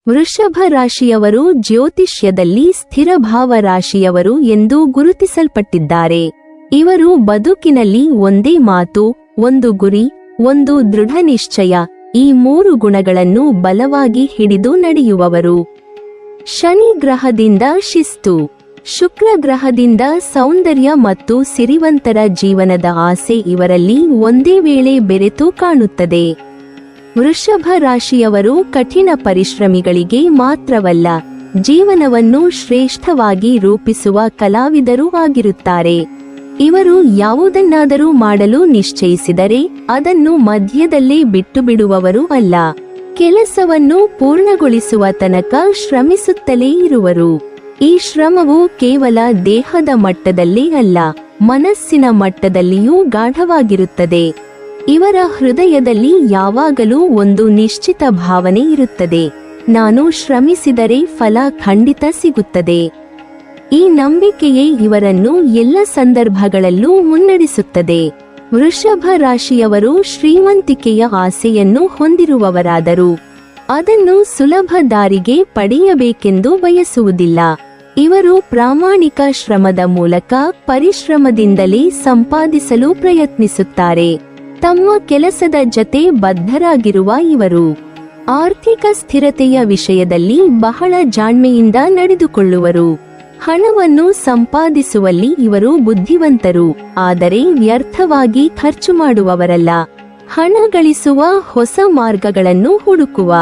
ವೃಷಭ ರಾಶಿಯವರು ಜ್ಯೋತಿಷ್ಯದಲ್ಲಿ ಸ್ಥಿರಭಾವ ರಾಶಿಯವರು ಎಂದು ಗುರುತಿಸಲ್ಪಟ್ಟಿದ್ದಾರೆ. ಇವರು ಬದುಕಿನಲ್ಲಿ ಒಂದೇ ಮಾತು, ಒಂದು ಗುರಿ, ಒಂದು ದೃಢ ನಿಶ್ಚಯ, ಈ ಮೂರು ಗುಣಗಳನ್ನು ಬಲವಾಗಿ ಹಿಡಿದು ನಡೆಯುವವರು. ಶನಿ ಗ್ರಹದಿಂದ ಶಿಸ್ತು, ಶುಕ್ರ ಗ್ರಹದಿಂದ ಸೌಂದರ್ಯ ಮತ್ತು ಸಿರಿವಂತರ ಜೀವನದ ಆಸೆ ಇವರಲ್ಲಿ ಒಂದೇ ವೇಳೆ ಬೆರೆತು ಕಾಣುತ್ತದೆ. ವೃಷಭ ರಾಶಿಯವರು ಕಠಿಣ ಪರಿಶ್ರಮಿಗಳಿಗೆ ಮಾತ್ರವಲ್ಲ, ಜೀವನವನ್ನು ಶ್ರೇಷ್ಠವಾಗಿ ರೂಪಿಸುವ ಕಲಾವಿದರೂ ಆಗಿರುತ್ತಾರೆ. ಇವರು ಯಾವುದನ್ನಾದರೂ ಮಾಡಲು ನಿಶ್ಚಯಿಸಿದರೆ ಅದನ್ನು ಮಧ್ಯದಲ್ಲೇ ಬಿಟ್ಟು ಬಿಡುವವರು ಅಲ್ಲ. ಕೆಲಸವನ್ನು ಪೂರ್ಣಗೊಳಿಸುವ ತನಕ ಶ್ರಮಿಸುತ್ತಲೇ ಇರುವರು. ಈ ಶ್ರಮವು ಕೇವಲ ದೇಹದ ಮಟ್ಟದಲ್ಲೇ ಅಲ್ಲ, ಮನಸ್ಸಿನ ಮಟ್ಟದಲ್ಲಿಯೂ ಗಾಢವಾಗಿರುತ್ತದೆ. ಇವರ ಹೃದಯದಲ್ಲಿ ಯಾವಾಗಲೂ ಒಂದು ನಿಶ್ಚಿತ ಭಾವನೆ ಇರುತ್ತದೆ, ನಾನು ಶ್ರಮಿಸಿದರೆ ಫಲ ಖಂಡಿತ ಸಿಗುತ್ತದೆ. ಈ ನಂಬಿಕೆಯೇ ಇವರನ್ನು ಎಲ್ಲ ಸಂದರ್ಭಗಳಲ್ಲೂ ಮುನ್ನಡೆಸುತ್ತದೆ. ವೃಷಭ ರಾಶಿಯವರು ಶ್ರೀಮಂತಿಕೆಯ ಆಸೆಯನ್ನು ಹೊಂದಿರುವವರಾದರೂ ಅದನ್ನು ಸುಲಭ ದಾರಿಗೆ ಪಡೆಯಬೇಕೆಂದು ಬಯಸುವುದಿಲ್ಲ. ಇವರು ಪ್ರಾಮಾಣಿಕ ಶ್ರಮದ ಮೂಲಕ ಪರಿಶ್ರಮದಿಂದಲೇ ಸಂಪಾದಿಸಲು ಪ್ರಯತ್ನಿಸುತ್ತಾರೆ. ತಮ್ಮ ಕೆಲಸದ ಜತೆ ಬದ್ಧರಾಗಿರುವ ಇವರು ಆರ್ಥಿಕ ಸ್ಥಿರತೆಯ ವಿಷಯದಲ್ಲಿ ಬಹಳ ಜಾಣ್ಮೆಯಿಂದ ನಡೆದುಕೊಳ್ಳುವರು. ಹಣವನ್ನು ಸಂಪಾದಿಸುವಲ್ಲಿ ಇವರು ಬುದ್ಧಿವಂತರು, ಆದರೆ ವ್ಯರ್ಥವಾಗಿ ಖರ್ಚು ಮಾಡುವವರಲ್ಲ. ಹಣ ಗಳಿಸುವ ಹೊಸ ಮಾರ್ಗಗಳನ್ನು ಹುಡುಕುವ,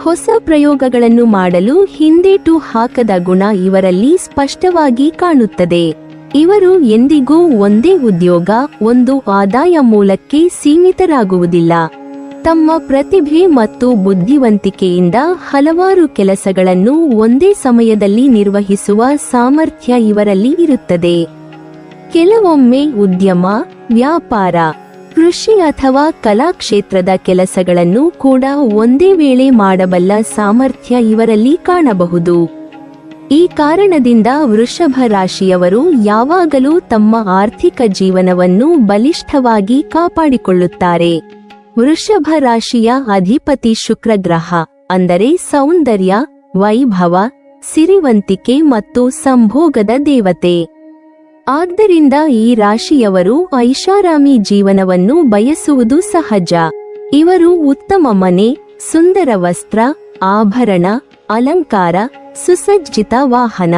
ಹೊಸ ಪ್ರಯೋಗಗಳನ್ನು ಮಾಡಲು ಹಿಂದೇಟು ಹಾಕದ ಗುಣ ಇವರಲ್ಲಿ ಸ್ಪಷ್ಟವಾಗಿ ಕಾಣುತ್ತದೆ. ಇವರು ಎಂದಿಗೂ ಒಂದೇ ಉದ್ಯೋಗ, ಒಂದು ಆದಾಯ ಮೂಲಕ್ಕೆ ಸೀಮಿತರಾಗುವುದಿಲ್ಲ. ತಮ್ಮ ಪ್ರತಿಭೆ ಮತ್ತು ಬುದ್ಧಿವಂತಿಕೆಯಿಂದ ಹಲವಾರು ಕೆಲಸಗಳನ್ನು ಒಂದೇ ಸಮಯದಲ್ಲಿ ನಿರ್ವಹಿಸುವ ಸಾಮರ್ಥ್ಯ ಇವರಲ್ಲಿ ಇರುತ್ತದೆ. ಕೆಲವೊಮ್ಮೆ ಉದ್ಯಮ, ವ್ಯಾಪಾರ, ಕೃಷಿ ಅಥವಾ ಕಲಾ ಕ್ಷೇತ್ರದ ಕೆಲಸಗಳನ್ನು ಕೂಡ ಒಂದೇ ವೇಳೆ ಮಾಡಬಲ್ಲ ಸಾಮರ್ಥ್ಯ ಇವರಲ್ಲಿ ಕಾಣಬಹುದು. ಈ ಕಾರಣದಿಂದ ವೃಷಭ ರಾಶಿಯವರು ಯಾವಾಗಲೂ ತಮ್ಮ ಆರ್ಥಿಕ ಜೀವನವನ್ನು ಬಲಿಷ್ಠವಾಗಿ ಕಾಪಾಡಿಕೊಳ್ಳುತ್ತಾರೆ. ವೃಷಭ ರಾಶಿಯ ಅಧಿಪತಿ ಶುಕ್ರ ಗ್ರಹ, ಅಂದರೆ ಸೌಂದರ್ಯ, ವೈಭವ, ಸಿರಿವಂತಿಕೆ ಮತ್ತು ಸಂಭೋಗದ ದೇವತೆ. ಆದ್ದರಿಂದ ಈ ರಾಶಿಯವರು ಐಷಾರಾಮಿ ಜೀವನವನ್ನು ಬಯಸುವುದು ಸಹಜ. ಇವರು ಉತ್ತಮ ಮನೆ, ಸುಂದರ ವಸ್ತ್ರ, ಆಭರಣ, ಅಲಂಕಾರ, ಸುಸಜ್ಜಿತ ವಾಹನ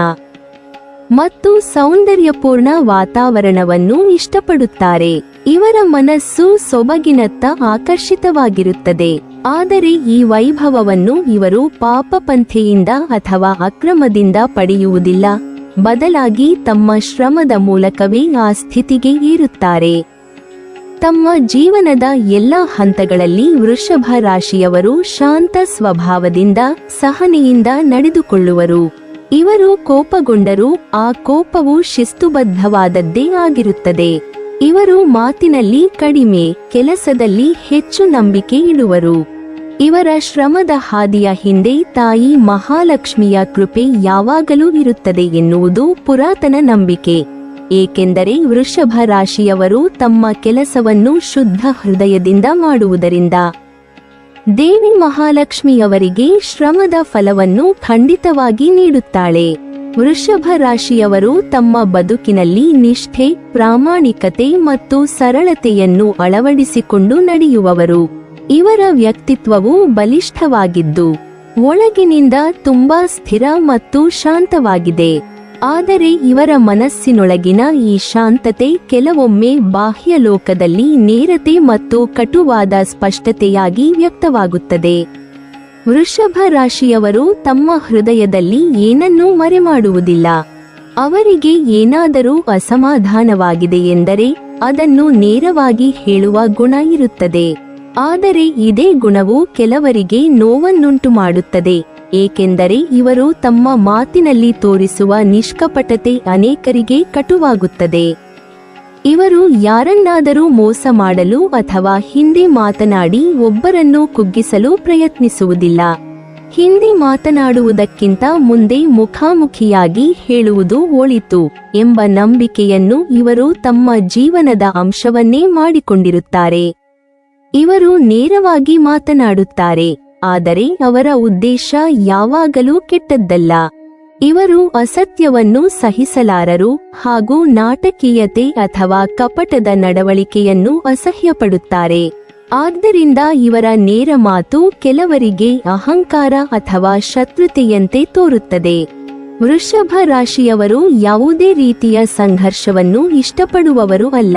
ಮತ್ತು ಸೌಂದರ್ಯಪೂರ್ಣ ವಾತಾವರಣವನ್ನು ಇಷ್ಟಪಡುತ್ತಾರೆ. ಇವರ ಮನಸ್ಸು ಸೊಬಗಿನತ್ತ ಆಕರ್ಷಿತವಾಗಿರುತ್ತದೆ. ಆದರೆ ಈ ವೈಭವವನ್ನು ಇವರು ಪಾಪಪಂಥೆಯಿಂದ ಅಥವಾ ಅಕ್ರಮದಿಂದ ಪಡೆಯುವುದಿಲ್ಲ, ಬದಲಾಗಿ ತಮ್ಮ ಶ್ರಮದ ಮೂಲಕವೇ ಆ ಸ್ಥಿತಿಗೆ ಏರುತ್ತಾರೆ. ತಮ್ಮ ಜೀವನದ ಎಲ್ಲ ಹಂತಗಳಲ್ಲಿ ವೃಷಭ ರಾಶಿಯವರು ಶಾಂತ ಸ್ವಭಾವದಿಂದ, ಸಹನೆಯಿಂದ ನಡೆದುಕೊಳ್ಳುವರು. ಇವರು ಕೋಪಗೊಂಡರೂ ಆ ಕೋಪವು ಶಿಸ್ತುಬದ್ಧವಾದದ್ದೇ ಆಗಿರುತ್ತದೆ. ಇವರು ಮಾತಿನಲ್ಲಿ ಕಡಿಮೆ, ಕೆಲಸದಲ್ಲಿ ಹೆಚ್ಚು ನಂಬಿಕೆ ಇಡುವರು. ಇವರ ಶ್ರಮದ ಹಾದಿಯ ಹಿಂದೆ ತಾಯಿ ಮಹಾಲಕ್ಷ್ಮಿಯ ಕೃಪೆ ಯಾವಾಗಲೂ ಇರುತ್ತದೆ ಎನ್ನುವುದು ಪುರಾತನ ನಂಬಿಕೆ. ಏಕೆಂದರೆ ವೃಷಭ ರಾಶಿಯವರು ತಮ್ಮ ಕೆಲಸವನ್ನು ಶುದ್ಧ ಹೃದಯದಿಂದ ಮಾಡುವುದರಿಂದ ದೇವಿ ಮಹಾಲಕ್ಷ್ಮಿಯವರಿಗೆ ಶ್ರಮದ ಫಲವನ್ನು ಖಂಡಿತವಾಗಿ ನೀಡುತ್ತಾಳೆ. ವೃಷಭ ರಾಶಿಯವರು ತಮ್ಮ ಬದುಕಿನಲ್ಲಿ ನಿಷ್ಠೆ, ಪ್ರಾಮಾಣಿಕತೆ ಮತ್ತು ಸರಳತೆಯನ್ನು ಅಳವಡಿಸಿಕೊಂಡು ನಡೆಯುವವರು. ಇವರ ವ್ಯಕ್ತಿತ್ವವು ಬಲಿಷ್ಠವಾಗಿದ್ದು ಒಳಗಿನಿಂದ ತುಂಬಾ ಸ್ಥಿರ ಮತ್ತು ಶಾಂತವಾಗಿದೆ. ಆದರೆ ಇವರ ಮನಸ್ಸಿನೊಳಗಿನ ಈ ಶಾಂತತೆ ಕೆಲವೊಮ್ಮೆ ಬಾಹ್ಯ ಲೋಕದಲ್ಲಿ ನೇರತೆ ಮತ್ತು ಕಟುವಾದ ಸ್ಪಷ್ಟತೆಯಾಗಿ ವ್ಯಕ್ತವಾಗುತ್ತದೆ. ವೃಷಭ ರಾಶಿಯವರು ತಮ್ಮ ಹೃದಯದಲ್ಲಿ ಏನನ್ನೂ ಮರೆಮಾಡುವುದಿಲ್ಲ. ಅವರಿಗೆ ಏನಾದರೂ ಅಸಮಾಧಾನವಾಗಿದೆ ಎಂದರೆ ಅದನ್ನು ನೇರವಾಗಿ ಹೇಳುವ ಗುಣ ಇರುತ್ತದೆ. ಆದರೆ ಇದೇ ಗುಣವು ಕೆಲವರಿಗೆ ನೋವನ್ನುಂಟು ಮಾಡುತ್ತದೆ, ಏಕೆಂದರೆ ಇವರು ತಮ್ಮ ಮಾತಿನಲ್ಲಿ ತೋರಿಸುವ ನಿಷ್ಕಪಟತೆ ಅನೇಕರಿಗೆ ಕಟುವಾಗುತ್ತದೆ. ಇವರು ಯಾರನ್ನಾದರೂ ಮೋಸ ಮಾಡಲು ಅಥವಾ ಹಿಂದೆ ಮಾತನಾಡಿ ಒಬ್ಬರನ್ನು ಕುಗ್ಗಿಸಲು ಪ್ರಯತ್ನಿಸುವುದಿಲ್ಲ. ಹಿಂದೆ ಮಾತನಾಡುವುದಕ್ಕಿಂತ ಮುಂದೆ ಮುಖಾಮುಖಿಯಾಗಿ ಹೇಳುವುದು ಒಳಿತು ಎಂಬ ನಂಬಿಕೆಯನ್ನು ಇವರು ತಮ್ಮ ಜೀವನದ ಅಂಶವನ್ನೇ ಮಾಡಿಕೊಂಡಿರುತ್ತಾರೆ. ಇವರು ನೇರವಾಗಿ ಮಾತನಾಡುತ್ತಾರೆ, ಆದರೆ ಅವರ ಉದ್ದೇಶ ಯಾವಾಗಲೂ ಕೆಟ್ಟದ್ದಲ್ಲ. ಇವರು ಅಸತ್ಯವನ್ನು ಸಹಿಸಲಾರರು ಹಾಗೂ ನಾಟಕೀಯತೆ ಅಥವಾ ಕಪಟದ ನಡವಳಿಕೆಯನ್ನು ಅಸಹ್ಯಪಡುತ್ತಾರೆ. ಆದ್ದರಿಂದ ಇವರ ನೇರ ಮಾತು ಕೆಲವರಿಗೆ ಅಹಂಕಾರ ಅಥವಾ ಶತ್ರುತೆಯಂತೆ ತೋರುತ್ತದೆ. ವೃಷಭ ರಾಶಿಯವರು ಯಾವುದೇ ರೀತಿಯ ಸಂಘರ್ಷವನ್ನು ಇಷ್ಟಪಡುವವರು ಅಲ್ಲ.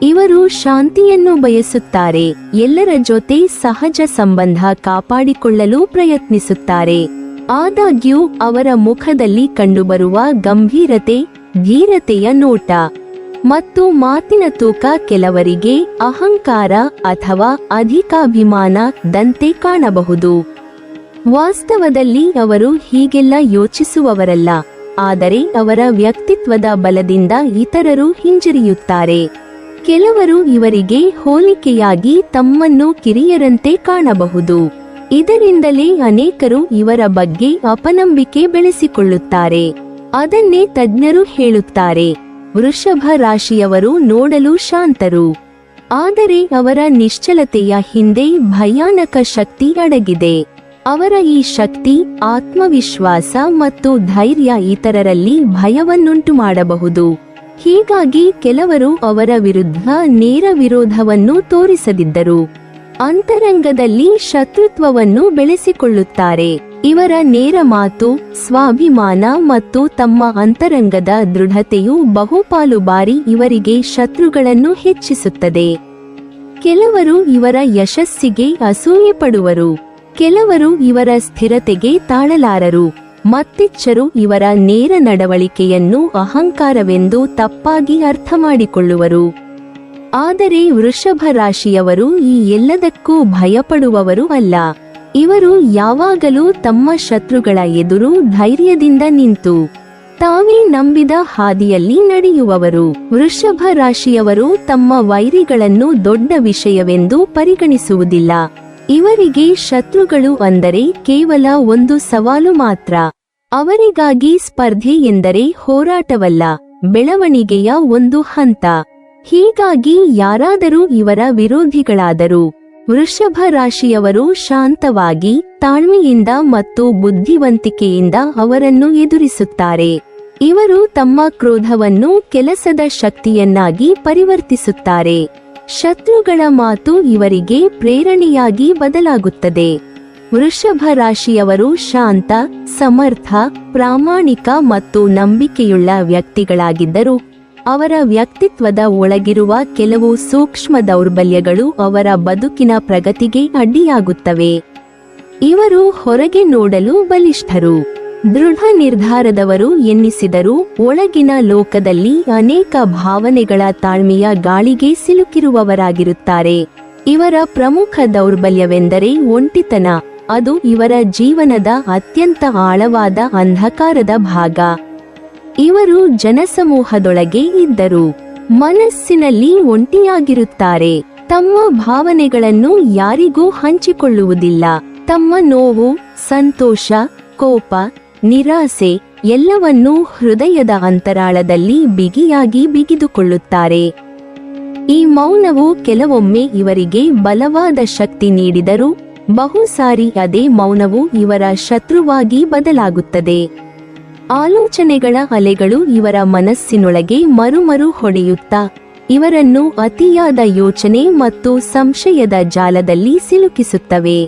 ಇವರು ಶಾಂತಿಯನ್ನು ಬಯಸುತ್ತಾರೆ. ಎಲ್ಲರ ಜೊತೆ ಸಹಜ ಸಂಬಂಧ ಕಾಪಾಡಿಕೊಳ್ಳಲು ಪ್ರಯತ್ನಿಸುತ್ತಾರೆ. ಆದಾಗ್ಯೂ ಅವರ ಮುಖದಲ್ಲಿ ಕಂಡುಬರುವ ಗಂಭೀರತೆ, ಧೀರತೆಯ ನೋಟ ಮತ್ತು ತೂಕ ಕೆಲವರಿಗೆ ಅಹಂಕಾರ ಅಥವಾ ಅಧಿಕಾಭಿಮಾನದಂತೆ ಕಾಣಬಹುದು. ವಾಸ್ತವದಲ್ಲಿ ಅವರು ಹೀಗೆಲ್ಲ ಯೋಚಿಸುವವರಲ್ಲ, ಆದರೆ ಅವರ ವ್ಯಕ್ತಿತ್ವದ ಬಲದಿಂದ ಇತರರು ಹಿಂಜರಿಯುತ್ತಾರೆ. ಕೆಲವರು ಇವರಿಗೆ ಹೋಲಿಕೆಯಾಗಿ ತಮ್ಮನ್ನು ಕಿರಿಯರಂತೆ ಕಾಣಬಹುದು. ಇದರಿಂದಲೇ ಅನೇಕರು ಇವರ ಬಗ್ಗೆ ಅಪನಂಬಿಕೆ ಬೆಳೆಸಿಕೊಳ್ಳುತ್ತಾರೆ. ಅದನ್ನೇ ತಜ್ಞರು ಹೇಳುತ್ತಾರೆ. ವೃಷಭ ರಾಶಿಯವರು ನೋಡಲು ಶಾಂತರು, ಆದರೆ ಅವರ ನಿಶ್ಚಲತೆಯ ಹಿಂದೆ ಭಯಾನಕ ಶಕ್ತಿ ಅಡಗಿದೆ. ಅವರ ಈ ಶಕ್ತಿ, ಆತ್ಮವಿಶ್ವಾಸ ಮತ್ತು ಧೈರ್ಯ ಇತರರಲ್ಲಿ ಭಯವನ್ನುಂಟು ಮಾಡಬಹುದು. ಹೀಗಾಗಿ ಕೆಲವರು ಅವರ ವಿರುದ್ಧ ನೇರ ವಿರೋಧವನ್ನು ತೋರಿಸದಿದ್ದರು ಅಂತರಂಗದಲ್ಲಿ ಶತ್ರುತ್ವವನ್ನು ಬೆಳೆಸಿಕೊಳ್ಳುತ್ತಾರೆ. ಇವರ ನೇರ ಮಾತು, ಸ್ವಾಭಿಮಾನ ಮತ್ತು ತಮ್ಮ ಅಂತರಂಗದ ದೃಢತೆಯು ಬಹುಪಾಲು ಬಾರಿ ಇವರಿಗೆ ಶತ್ರುಗಳನ್ನು ಹೆಚ್ಚಿಸುತ್ತದೆ. ಕೆಲವರು ಇವರ ಯಶಸ್ಸಿಗೆ ಅಸೂಯೆ ಪಡುವರು. ಕೆಲವರು ಇವರ ಸ್ಥಿರತೆಗೆ ತಾಳಲಾರರು. ಮತ್ತಿಚ್ಚರು ಇವರ ನೇರ ನಡವಳಿಕೆಯನ್ನು ಅಹಂಕಾರವೆಂದು ತಪ್ಪಾಗಿ ಅರ್ಥ ಮಾಡಿಕೊಳ್ಳುವರು. ಆದರೆ ವೃಷಭ ರಾಶಿಯವರು ಈ ಎಲ್ಲದಕ್ಕೂ ಭಯಪಡುವವರು ಅಲ್ಲ. ಇವರು ಯಾವಾಗಲೂ ತಮ್ಮ ಶತ್ರುಗಳ ಎದುರು ಧೈರ್ಯದಿಂದ ನಿಂತು ತಾವೇ ನಂಬಿದ ಹಾದಿಯಲ್ಲಿ ನಡೆಯುವವರು. ವೃಷಭ ರಾಶಿಯವರು ತಮ್ಮ ವೈರಿಗಳನ್ನು ದೊಡ್ಡ ವಿಷಯವೆಂದು ಪರಿಗಣಿಸುವುದಿಲ್ಲ. ಇವರಿಗೆ ಶತ್ರುಗಳು ಅಂದರೆ ಕೇವಲ ಒಂದು ಸವಾಲು ಮಾತ್ರ. ಅವರಿಗಾಗಿ ಸ್ಪರ್ಧೆ ಎಂದರೆ ಹೋರಾಟವಲ್ಲ, ಬೆಳವಣಿಗೆಯ ಒಂದು ಹಂತ. ಹೀಗಾಗಿ ಯಾರಾದರೂ ಇವರ ವಿರೋಧಿಗಳಾದರೂ ವೃಷಭ ರಾಶಿಯವರು ಶಾಂತವಾಗಿ, ತಾಳ್ಮೆಯಿಂದ ಮತ್ತು ಬುದ್ಧಿವಂತಿಕೆಯಿಂದ ಅವರನ್ನು ಎದುರಿಸುತ್ತಾರೆ. ಇವರು ತಮ್ಮ ಕ್ರೋಧವನ್ನು ಕೆಲಸದ ಶಕ್ತಿಯನ್ನಾಗಿ ಪರಿವರ್ತಿಸುತ್ತಾರೆ. ಶತ್ರುಗಳ ಮಾತು ಇವರಿಗೆ ಪ್ರೇರಣೆಯಾಗಿ ಬದಲಾಗುತ್ತದೆ. ವೃಷಭ ರಾಶಿಯವರು ಶಾಂತ, ಸಮರ್ಥ, ಪ್ರಾಮಾಣಿಕ ಮತ್ತು ನಂಬಿಕೆಯುಳ್ಳ ವ್ಯಕ್ತಿಗಳಾಗಿದ್ದರು. ಅವರ ವ್ಯಕ್ತಿತ್ವದ ಒಳಗಿರುವ ಕೆಲವು ಸೂಕ್ಷ್ಮ ದೌರ್ಬಲ್ಯಗಳು ಅವರ ಬದುಕಿನ ಪ್ರಗತಿಗೆ ಅಡ್ಡಿಯಾಗುತ್ತವೆ. ಇವರು ಹೊರಗೆ ನೋಡಲು ಬಲಿಷ್ಠರು, ದೃಢ ನಿರ್ಧಾರದವರು ಎನ್ನಿಸಿದರೂ ಒಳಗಿನ ಲೋಕದಲ್ಲಿ ಅನೇಕ ಭಾವನೆಗಳ ತಾಳ್ಮೆಯ ಗಾಳಿಗೆ ಸಿಲುಕಿರುವವರಾಗಿರುತ್ತಾರೆ. ಇವರ ಪ್ರಮುಖ ದೌರ್ಬಲ್ಯವೆಂದರೆ ಒಂಟಿತನ. ಅದು ಇವರ ಜೀವನದ ಅತ್ಯಂತ ಆಳವಾದ ಅಂಧಕಾರದ ಭಾಗ. ಇವರು ಜನಸಮೂಹದೊಳಗೆ ಇದ್ದರೂ ಮನಸ್ಸಿನಲ್ಲಿ ಒಂಟಿಯಾಗಿರುತ್ತಾರೆ. ತಮ್ಮ ಭಾವನೆಗಳನ್ನು ಯಾರಿಗೂ ಹಂಚಿಕೊಳ್ಳುವುದಿಲ್ಲ. ತಮ್ಮ ನೋವು, ಸಂತೋಷ, ಕೋಪ, ನಿರಾಸೆ ಎಲ್ಲವನ್ನೂ ಹೃದಯದ ಅಂತರಾಳದಲ್ಲಿ ಬಿಗಿಯಾಗಿ ಬಿಗಿದುಕೊಳ್ಳುತ್ತಾರೆ. ಈ ಮೌನವು ಕೆಲವೊಮ್ಮೆ ಇವರಿಗೆ ಬಲವಾದ ಶಕ್ತಿ ನೀಡಿದರೂ ಬಹುಸಾರಿ ಅದೇ ಮೌನವು ಇವರ ಶತ್ರುವಾಗಿ ಬದಲಾಗುತ್ತದೆ. ಆಲೋಚನೆಗಳ ಅಲೆಗಳು ಇವರ ಮನಸ್ಸಿನೊಳಗೆ ಮರುಮರು ಹೊಡೆಯುತ್ತಾ ಇವರನ್ನು ಅತಿಯಾದ ಯೋಚನೆ ಮತ್ತು ಸಂಶಯದ ಜಾಲದಲ್ಲಿ ಸಿಲುಕಿಸುತ್ತವೆ.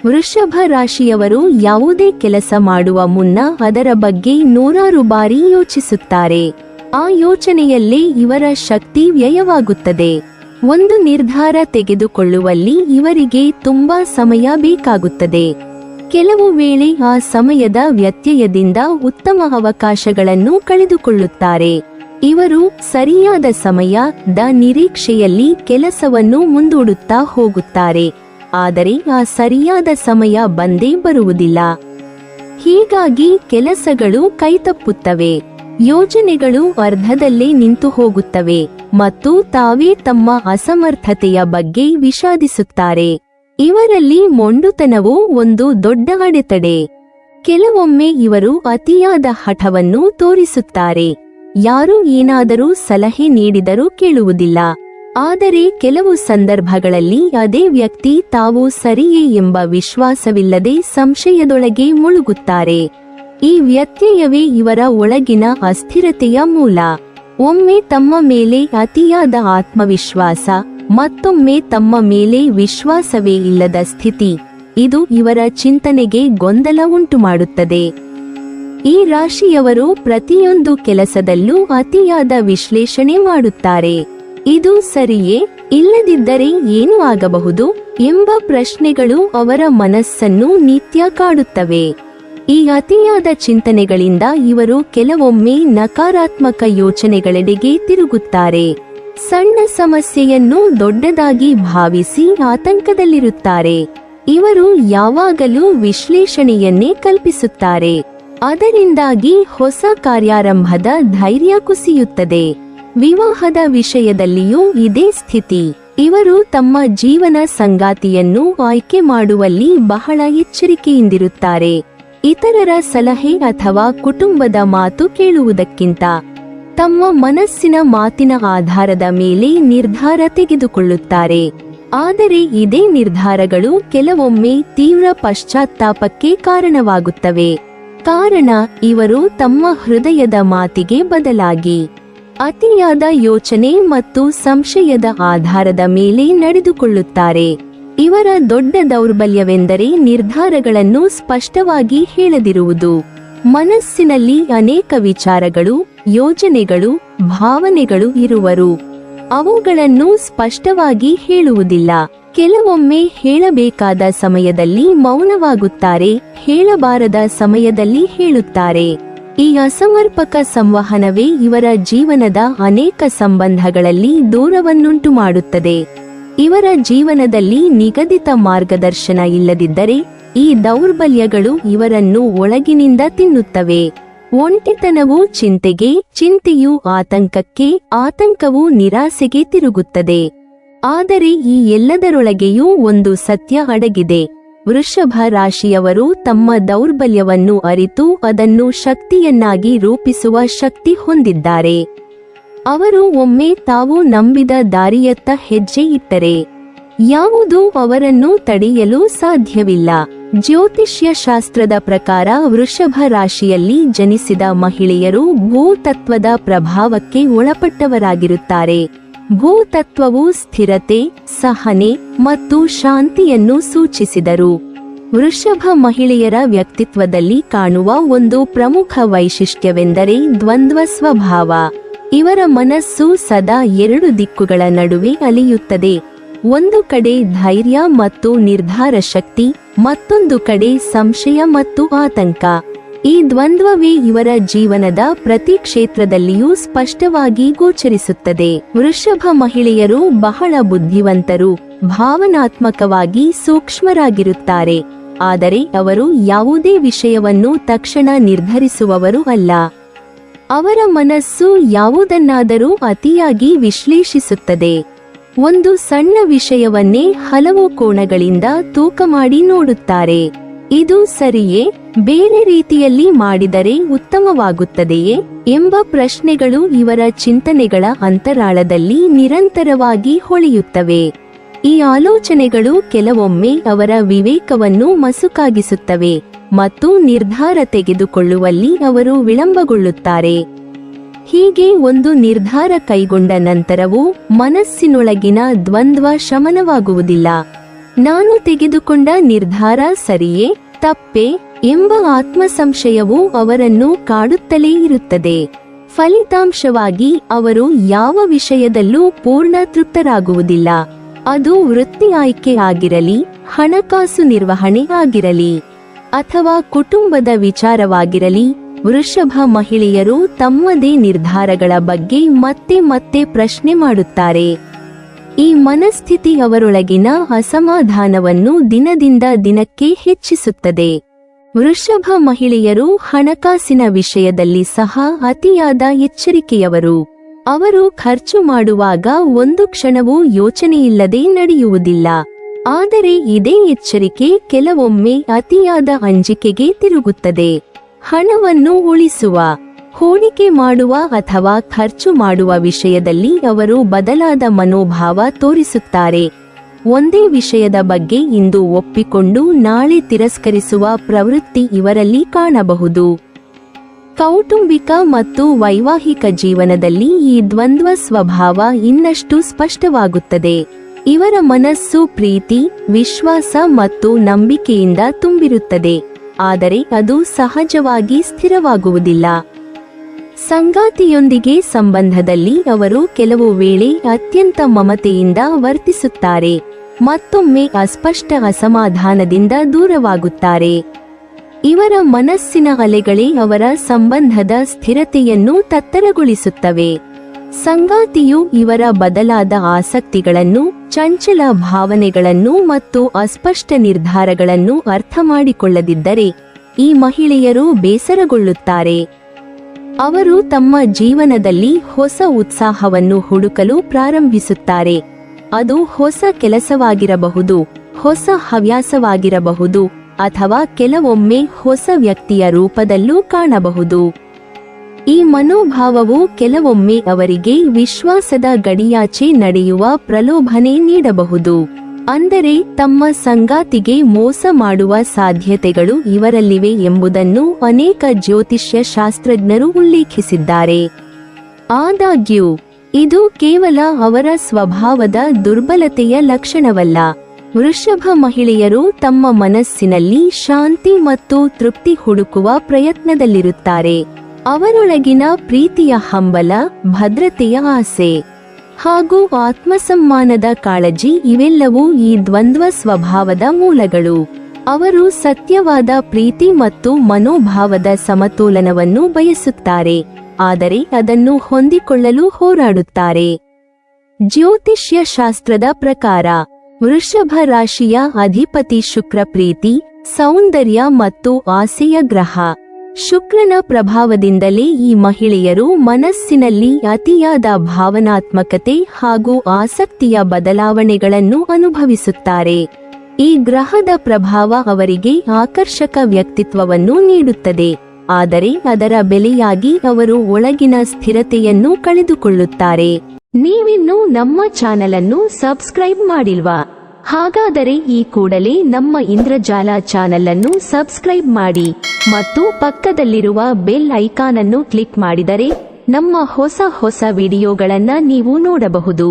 ವೃಷಭ ರಾಶಿಯವರು ಯಾವುದೇ ಕೆಲಸ ಮಾಡುವ ಮುನ್ನ ಅದರ ಬಗ್ಗೆ ನೂರಾರು ಬಾರಿ ಯೋಚಿಸುತ್ತಾರೆ. ಆ ಯೋಚನೆಯಲ್ಲೇ ಇವರ ಶಕ್ತಿ ವ್ಯಯವಾಗುತ್ತದೆ. ಒಂದು ನಿರ್ಧಾರ ತೆಗೆದುಕೊಳ್ಳುವಲ್ಲಿ ಇವರಿಗೆ ತುಂಬಾ ಸಮಯ ಬೇಕಾಗುತ್ತದೆ. ಕೆಲವು ವೇಳೆ ಆ ಸಮಯದ ವ್ಯತ್ಯಯದಿಂದ ಉತ್ತಮ ಅವಕಾಶಗಳನ್ನು ಕಳೆದುಕೊಳ್ಳುತ್ತಾರೆ. ಇವರು ಸರಿಯಾದ ಸಮಯದ ನಿರೀಕ್ಷೆಯಲ್ಲಿ ಕೆಲಸವನ್ನು ಮುಂದೂಡುತ್ತಾ ಹೋಗುತ್ತಾರೆ, ಆದರೆ ಆ ಸರಿಯಾದ ಸಮಯ ಬಂದೇ ಬರುವುದಿಲ್ಲ. ಹೀಗಾಗಿ ಕೆಲಸಗಳು ಕೈತಪ್ಪುತ್ತವೆ, ಯೋಜನೆಗಳು ಅರ್ಧದಲ್ಲೇ ನಿಂತು ಹೋಗುತ್ತವೆ ಮತ್ತು ತಾವೇ ತಮ್ಮ ಅಸಮರ್ಥತೆಯ ಬಗ್ಗೆ ವಿಷಾದಿಸುತ್ತಾರೆ. ಇವರಲ್ಲಿ ಮೊಂಡುತನವು ಒಂದು ದೊಡ್ಡ ಅಡೆತಡೆ. ಕೆಲವೊಮ್ಮೆ ಇವರು ಅತಿಯಾದ ಹಠವನ್ನು ತೋರಿಸುತ್ತಾರೆ. ಯಾರು ಏನಾದರೂ ಸಲಹೆ ನೀಡಿದರೂ ಕೇಳುವುದಿಲ್ಲ. ಆದರೆ ಕೆಲವು ಸಂದರ್ಭಗಳಲ್ಲಿ ಅದೇ ವ್ಯಕ್ತಿ ತಾವು ಸರಿಯೇ ಎಂಬ ವಿಶ್ವಾಸವಿಲ್ಲದೆ ಸಂಶಯದೊಳಗೆ ಮುಳುಗುತ್ತಾರೆ. ಈ ವ್ಯತ್ಯಯವೇ ಇವರ ಒಳಗಿನ ಅಸ್ಥಿರತೆಯ ಮೂಲ. ಒಮ್ಮೆ ತಮ್ಮ ಮೇಲೆ ಅತಿಯಾದ ಆತ್ಮವಿಶ್ವಾಸ, ಮತ್ತೊಮ್ಮೆ ತಮ್ಮ ಮೇಲೆ ವಿಶ್ವಾಸವೇ ಇಲ್ಲದ ಸ್ಥಿತಿ. ಇದು ಇವರ ಚಿಂತನೆಗೆ ಗೊಂದಲ ಉಂಟುಮಾಡುತ್ತದೆ. ಈ ರಾಶಿಯವರು ಪ್ರತಿಯೊಂದು ಕೆಲಸದಲ್ಲೂ ಅತಿಯಾದ ವಿಶ್ಲೇಷಣೆ ಮಾಡುತ್ತಾರೆ. ಇದು ಸರಿಯೇ, ಇಲ್ಲದಿದ್ದರೆ ಏನು ಆಗಬಹುದು ಎಂಬ ಪ್ರಶ್ನೆಗಳು ಅವರ ಮನಸ್ಸನ್ನು ನಿತ್ಯ ಕಾಡುತ್ತವೆ. ಈ ಅತಿಯಾದ ಚಿಂತನೆಗಳಿಂದ ಇವರು ಕೆಲವೊಮ್ಮೆ ನಕಾರಾತ್ಮಕ ಯೋಚನೆಗಳೆಡೆಗೆ ತಿರುಗುತ್ತಾರೆ. ಸಣ್ಣ ಸಮಸ್ಯೆಯನ್ನು ದೊಡ್ಡದಾಗಿ ಭಾವಿಸಿ ಆತಂಕದಲ್ಲಿರುತ್ತಾರೆ. ಇವರು ಯಾವಾಗಲೂ ವಿಶ್ಲೇಷಣೆಯನ್ನೇ ಕಲ್ಪಿಸುತ್ತಾರೆ. ಅದರಿಂದಾಗಿ ಹೊಸ ಕಾರ್ಯಾರಂಭದ ಧೈರ್ಯ ಕುಸಿಯುತ್ತದೆ. ವಿವಾಹದ ವಿಷಯದಲ್ಲಿಯೂ ಇದೇ ಸ್ಥಿತಿ. ಇವರು ತಮ್ಮ ಜೀವನ ಸಂಗಾತಿಯನ್ನು ಆಯ್ಕೆ ಮಾಡುವಲ್ಲಿ ಬಹಳ ಎಚ್ಚರಿಕೆಯಿಂದಿರುತ್ತಾರೆ. ಇತರರ ಸಲಹೆ ಅಥವಾ ಕುಟುಂಬದ ಮಾತು ಕೇಳುವುದಕ್ಕಿಂತ ತಮ್ಮ ಮನಸ್ಸಿನ ಮಾತಿನ ಆಧಾರದ ಮೇಲೆ ನಿರ್ಧಾರ ತೆಗೆದುಕೊಳ್ಳುತ್ತಾರೆ. ಆದರೆ ಇದೇ ನಿರ್ಧಾರಗಳು ಕೆಲವೊಮ್ಮೆ ತೀವ್ರ ಪಶ್ಚಾತ್ತಾಪಕ್ಕೆ ಕಾರಣವಾಗುತ್ತವೆ. ಕಾರಣ, ಇವರು ತಮ್ಮ ಹೃದಯದ ಮಾತಿಗೆ ಬದಲಾಗಿ ಅತಿಯಾದ ಯೋಚನೆ ಮತ್ತು ಸಂಶಯದ ಆಧಾರದ ಮೇಲೆ ನಡೆದುಕೊಳ್ಳುತ್ತಾರೆ. ಇವರ ದೊಡ್ಡ ದೌರ್ಬಲ್ಯವೆಂದರೆ ನಿರ್ಧಾರಗಳನ್ನು ಸ್ಪಷ್ಟವಾಗಿ ಹೇಳದಿರುವುದು. ಮನಸ್ಸಿನಲ್ಲಿ ಅನೇಕ ವಿಚಾರಗಳು, ಯೋಜನೆಗಳು, ಭಾವನೆಗಳು ಇರುವರು. ಅವುಗಳನ್ನು ಸ್ಪಷ್ಟವಾಗಿ ಹೇಳುವುದಿಲ್ಲ. ಕೆಲವೊಮ್ಮೆ ಹೇಳಬೇಕಾದ ಸಮಯದಲ್ಲಿ ಮೌನವಾಗುತ್ತಾರೆ, ಹೇಳಬಾರದ ಸಮಯದಲ್ಲಿ ಹೇಳುತ್ತಾರೆ. ಈ ಅಸಮರ್ಪಕ ಸಂವಹನವೇ ಇವರ ಜೀವನದ ಅನೇಕ ಸಂಬಂಧಗಳಲ್ಲಿ ದೂರವನ್ನುಂಟು ಮಾಡುತ್ತದೆ. ಇವರ ಜೀವನದಲ್ಲಿ ನಿಗದಿತ ಮಾರ್ಗದರ್ಶನ ಇಲ್ಲದಿದ್ದರೆ ಈ ದೌರ್ಬಲ್ಯಗಳು ಇವರನ್ನು ಒಳಗಿನಿಂದ ತಿನ್ನುತ್ತವೆ. ಒಂಟಿತನವು ಚಿಂತೆಗೆ, ಚಿಂತೆಯು ಆತಂಕಕ್ಕೆ, ಆತಂಕವು ನಿರಾಸೆಗೆ ತಿರುಗುತ್ತದೆ. ಆದರೆ ಈ ಎಲ್ಲದರೊಳಗೆಯೂ ಒಂದು ಸತ್ಯ ಅಡಗಿದೆ. ವೃಷಭ ರಾಶಿಯವರು ತಮ್ಮ ದೌರ್ಬಲ್ಯವನ್ನು ಅರಿತು ಅದನ್ನು ಶಕ್ತಿಯನ್ನಾಗಿ ರೂಪಿಸುವ ಶಕ್ತಿ ಹೊಂದಿದ್ದಾರೆ. ಅವರು ಒಮ್ಮೆ ತಾವು ನಂಬಿದ ದಾರಿಯತ್ತ ಹೆಜ್ಜೆ ಇಟ್ಟರೆ ಯಾವುದೂ ಅವರನ್ನು ತಡೆಯಲು ಸಾಧ್ಯವಿಲ್ಲ. ಜ್ಯೋತಿಷ್ಯ ಶಾಸ್ತ್ರದ ಪ್ರಕಾರ ವೃಷಭ ರಾಶಿಯಲ್ಲಿ ಜನಿಸಿದ ಮಹಿಳೆಯರು ಭೂತತ್ವದ ಪ್ರಭಾವಕ್ಕೆ ಒಳಪಟ್ಟವರಾಗಿರುತ್ತಾರೆ. ಭೂತತ್ವವು ಸ್ಥಿರತೆ, ಸಹನೆ ಮತ್ತು ಶಾಂತಿಯನ್ನು ಸೂಚಿಸಿದರು. ವೃಷಭ ಮಹಿಳೆಯರ ವ್ಯಕ್ತಿತ್ವದಲ್ಲಿ ಕಾಣುವ ಒಂದು ಪ್ರಮುಖ ವೈಶಿಷ್ಟ್ಯವೆಂದರೆ ದ್ವಂದ್ವ ಸ್ವಭಾವ. ಇವರ ಮನಸ್ಸು ಸದಾ ಎರಡು ದಿಕ್ಕುಗಳ ನಡುವೆ ಅಲೆಯುತ್ತದೆ. ಒಂದು ಕಡೆ ಧೈರ್ಯ ಮತ್ತು ನಿರ್ಧಾರ ಶಕ್ತಿ, ಮತ್ತೊಂದು ಕಡೆ ಸಂಶಯ ಮತ್ತು ಆತಂಕ. ಈ ದ್ವಂದ್ವವೇ ಇವರ ಜೀವನದ ಪ್ರತಿ ಕ್ಷೇತ್ರದಲ್ಲಿಯೂ ಸ್ಪಷ್ಟವಾಗಿ ಗೋಚರಿಸುತ್ತದೆ. ವೃಷಭ ಮಹಿಳೆಯರು ಬಹಳ ಬುದ್ಧಿವಂತರು, ಭಾವನಾತ್ಮಕವಾಗಿ ಸೂಕ್ಷ್ಮರಾಗಿರುತ್ತಾರೆ. ಆದರೆ ಅವರು ಯಾವುದೇ ವಿಷಯವನ್ನು ತಕ್ಷಣ ನಿರ್ಧರಿಸುವವರು ಅಲ್ಲ. ಅವರ ಮನಸ್ಸು ಯಾವುದನ್ನಾದರೂ ಅತಿಯಾಗಿ ವಿಶ್ಲೇಷಿಸುತ್ತದೆ. ಒಂದು ಸಣ್ಣ ವಿಷಯವನ್ನೇ ಹಲವು ಕೋಣಗಳಿಂದ ತೂಕ ಮಾಡಿ ನೋಡುತ್ತಾರೆ. ಇದು ಸರಿಯೇ, ಬೇರೆ ರೀತಿಯಲ್ಲಿ ಮಾಡಿದರೆ ಉತ್ತಮವಾಗುತ್ತದೆಯೇ ಎಂಬ ಪ್ರಶ್ನೆಗಳು ಇವರ ಚಿಂತನೆಗಳ ಅಂತರಾಳದಲ್ಲಿ ನಿರಂತರವಾಗಿ ಹೊಳೆಯುತ್ತವೆ. ಈ ಆಲೋಚನೆಗಳು ಕೆಲವೊಮ್ಮೆ ಅವರ ವಿವೇಕವನ್ನು ಮಸುಕಾಗಿಸುತ್ತವೆ ಮತ್ತು ನಿರ್ಧಾರ ತೆಗೆದುಕೊಳ್ಳುವಲ್ಲಿ ಅವರು ವಿಳಂಬಗೊಳ್ಳುತ್ತಾರೆ. ಹೀಗೆ ಒಂದು ನಿರ್ಧಾರ ಕೈಗೊಂಡ ನಂತರವೂ ಮನಸ್ಸಿನೊಳಗಿನ ದ್ವಂದ್ವ ಶಮನವಾಗುವುದಿಲ್ಲ. ನಾನು ತೆಗೆದುಕೊಂಡ ನಿರ್ಧಾರ ಸರಿಯೇ, ತಪ್ಪೇ ಎಂಬ ಆತ್ಮಸಂಶಯವು ಅವರನ್ನು ಕಾಡುತ್ತಲೇ ಇರುತ್ತದೆ. ಫಲಿತಾಂಶವಾಗಿ ಅವರು ಯಾವ ವಿಷಯದಲ್ಲೂ ಪೂರ್ಣ ತೃಪ್ತರಾಗುವುದಿಲ್ಲ. ಅದು ವೃತ್ತಿ ಆಯ್ಕೆ ಆಗಿರಲಿ, ಹಣಕಾಸು ನಿರ್ವಹಣೆ ಆಗಿರಲಿ, ಅಥವಾ ಕುಟುಂಬದ ವಿಚಾರವಾಗಿರಲಿ. ವೃಷಭ ಮಹಿಳೆಯರು ತಮ್ಮದೇ ನಿರ್ಧಾರಗಳ ಬಗ್ಗೆ ಮತ್ತೆ ಮತ್ತೆ ಪ್ರಶ್ನೆ ಮಾಡುತ್ತಾರೆ. ಈ ಮನಸ್ಥಿತಿ ಅವರೊಳಗಿನ ಅಸಮಾಧಾನವನ್ನು ದಿನದಿಂದ ದಿನಕ್ಕೆ ಹೆಚ್ಚಿಸುತ್ತದೆ. ವೃಷಭ ಮಹಿಳೆಯರು ಹಣಕಾಸಿನ ವಿಷಯದಲ್ಲಿ ಸಹ ಅತಿಯಾದ ಎಚ್ಚರಿಕೆಯವರು. ಅವರು ಖರ್ಚು ಮಾಡುವಾಗ ಒಂದು ಕ್ಷಣವೂ ಯೋಚನೆಯಿಲ್ಲದೆ ನಡೆಯುವುದಿಲ್ಲ. ಆದರೆ ಇದೇ ಎಚ್ಚರಿಕೆ ಕೆಲವೊಮ್ಮೆ ಅತಿಯಾದ ಅಂಜಿಕೆಗೆ ತಿರುಗುತ್ತದೆ. ಹಣವನ್ನು ಉಳಿಸುವ ಹೂಡಿಕೆ ಮಾಡುವ ಅಥವಾ ಖರ್ಚು ಮಾಡುವ ವಿಷಯದಲ್ಲಿ ಅವರು ಬದಲಾದ ಮನೋಭಾವ ತೋರಿಸುತ್ತಾರೆ. ಒಂದೇ ವಿಷಯದ ಬಗ್ಗೆ ಇಂದು ಒಪ್ಪಿಕೊಂಡು ನಾಳೆ ತಿರಸ್ಕರಿಸುವ ಪ್ರವೃತ್ತಿ ಇವರಲ್ಲಿ ಕಾಣಬಹುದು. ಕೌಟುಂಬಿಕ ಮತ್ತು ವೈವಾಹಿಕ ಜೀವನದಲ್ಲಿ ಈ ದ್ವಂದ್ವ ಸ್ವಭಾವ ಇನ್ನಷ್ಟು ಸ್ಪಷ್ಟವಾಗುತ್ತದೆ. ಇವರ ಮನಸ್ಸು ಪ್ರೀತಿ, ವಿಶ್ವಾಸ ಮತ್ತು ನಂಬಿಕೆಯಿಂದ ತುಂಬಿರುತ್ತದೆ, ಆದರೆ ಅದು ಸಹಜವಾಗಿ ಸ್ಥಿರವಾಗುವುದಿಲ್ಲ. ಸಂಗಾತಿಯೊಂದಿಗೆ ಸಂಬಂಧದಲ್ಲಿ ಅವರು ಕೆಲವು ವೇಳೆ ಅತ್ಯಂತ ಮಮತೆಯಿಂದ ವರ್ತಿಸುತ್ತಾರೆ, ಮತ್ತೊಮ್ಮೆ ಅಸ್ಪಷ್ಟ ಅಸಮಾಧಾನದಿಂದ ದೂರವಾಗುತ್ತಾರೆ. ಇವರ ಮನಸ್ಸಿನ ಅಲೆಗಳೇ ಅವರ ಸಂಬಂಧದ ಸ್ಥಿರತೆಯನ್ನು ತತ್ತರಗೊಳಿಸುತ್ತವೆ. ಸಂಗಾತಿಯು ಇವರ ಬದಲಾದ ಆಸಕ್ತಿಗಳನ್ನು, ಚಂಚಲ ಭಾವನೆಗಳನ್ನು ಮತ್ತು ಅಸ್ಪಷ್ಟ ನಿರ್ಧಾರಗಳನ್ನು ಅರ್ಥಮಾಡಿಕೊಳ್ಳದಿದ್ದರೆ ಈ ಮಹಿಳೆಯರು ಬೇಸರಗೊಳ್ಳುತ್ತಾರೆ. ಅವರು ತಮ್ಮ ಜೀವನದಲ್ಲಿ ಹೊಸ ಉತ್ಸಾಹವನ್ನು ಹುಡುಕಲು ಪ್ರಾರಂಭಿಸುತ್ತಾರೆ. ಅದು ಹೊಸ ಕೆಲಸವಾಗಿರಬಹುದು, ಹೊಸ ಹವ್ಯಾಸವಾಗಿರಬಹುದು, ಅಥವಾ ಕೆಲವೊಮ್ಮೆ ಹೊಸ ವ್ಯಕ್ತಿಯ ರೂಪದಲ್ಲೂ ಕಾಣಬಹುದು. ಈ ಮನೋಭಾವವು ಕೆಲವೊಮ್ಮೆ ಅವರಿಗೆ ವಿಶ್ವಾಸದ ಗಡಿಯಾಚೆ ನಡೆಯುವ ಪ್ರಲೋಭನೆ ನೀಡಬಹುದು. ಅಂದರೆ ತಮ್ಮ ಸಂಗಾತಿಗೆ ಮೋಸ ಮಾಡುವ ಸಾಧ್ಯತೆಗಳು ಇವರಲ್ಲಿವೆ ಎಂಬುದನ್ನು ಅನೇಕ ಜ್ಯೋತಿಷ್ಯ ಶಾಸ್ತ್ರಜ್ಞರು ಉಲ್ಲೇಖಿಸಿದ್ದಾರೆ. ಆದಾಗ್ಯೂ ಇದು ಕೇವಲ ಅವರ ಸ್ವಭಾವದ ದುರ್ಬಲತೆಯ ಲಕ್ಷಣವಲ್ಲ. ವೃಷಭ ಮಹಿಳೆಯರು ತಮ್ಮ ಮನಸ್ಸಿನಲ್ಲಿ ಶಾಂತಿ ಮತ್ತು ತೃಪ್ತಿ ಹುಡುಕುವ ಪ್ರಯತ್ನದಲ್ಲಿರುತ್ತಾರೆ. ಅವರೊಳಗಿನ ಪ್ರೀತಿಯ ಹಂಬಲ, ಭದ್ರತೆಯ ಆಸೆ ಹಾಗೂ ಆತ್ಮಸಮ್ಮಾನದ ಕಾಳಜಿ ಇವೆಲ್ಲವೂ ಈ ದ್ವಂದ್ವ ಸ್ವಭಾವದ ಮೂಲಗಳು. ಅವರು ಸತ್ಯವಾದ ಪ್ರೀತಿ ಮತ್ತು ಮನೋಭಾವದ ಸಮತೋಲನವನ್ನು ಬಯಸುತ್ತಾರೆ, ಆದರೆ ಅದನ್ನು ಹೊಂದಿಕೊಳ್ಳಲು ಹೋರಾಡುತ್ತಾರೆ. ಜ್ಯೋತಿಷ್ಯ ಶಾಸ್ತ್ರದ ಪ್ರಕಾರ ವೃಷಭ ರಾಶಿಯ ಅಧಿಪತಿ ಶುಕ್ರ ಪ್ರೀತಿ, ಸೌಂದರ್ಯ ಮತ್ತು ಆಸೆಯ ಗ್ರಹ. ಶುಕ್ರನ ಪ್ರಭಾವದಿಂದಲೇ ಈ ಮಹಿಳೆಯರು ಮನಸ್ಸಿನಲ್ಲಿ ಅತಿಯಾದ ಭಾವನಾತ್ಮಕತೆ ಹಾಗೂ ಆಸಕ್ತಿಯ ಬದಲಾವಣೆಗಳನ್ನು ಅನುಭವಿಸುತ್ತಾರೆ. ಈ ಗ್ರಹದ ಪ್ರಭಾವ ಅವರಿಗೆ ಆಕರ್ಷಕ ವ್ಯಕ್ತಿತ್ವವನ್ನು ನೀಡುತ್ತದೆ, ಆದರೆ ಅದರ ಬೆಲೆಯಾಗಿ ಅವರು ಒಳಗಿನ ಸ್ಥಿರತೆಯನ್ನು ಕಳೆದುಕೊಳ್ಳುತ್ತಾರೆ. ನೀವಿನ್ನೂ ನಮ್ಮ ಚಾನೆಲ್ ಅನ್ನು ಸಬ್ಸ್ಕ್ರೈಬ್ ಮಾಡಿಲ್ವಾ? ಹಾಗಾದರೆ ಈ ಕೂಡಲೇ ನಮ್ಮ ಇಂದ್ರಜಾಲ ಚಾನೆಲ್ ಅನ್ನು ಸಬ್ಸ್ಕ್ರೈಬ್ ಮಾಡಿ ಮತ್ತು ಪಕ್ಕದಲ್ಲಿರುವ ಬೆಲ್ ಐಕಾನ್ ಅನ್ನು ಕ್ಲಿಕ್ ಮಾಡಿದರೆ ನಮ್ಮ ಹೊಸ ವಿಡಿಯೋಗಳನ್ನು ನೀವು ನೋಡಬಹುದು.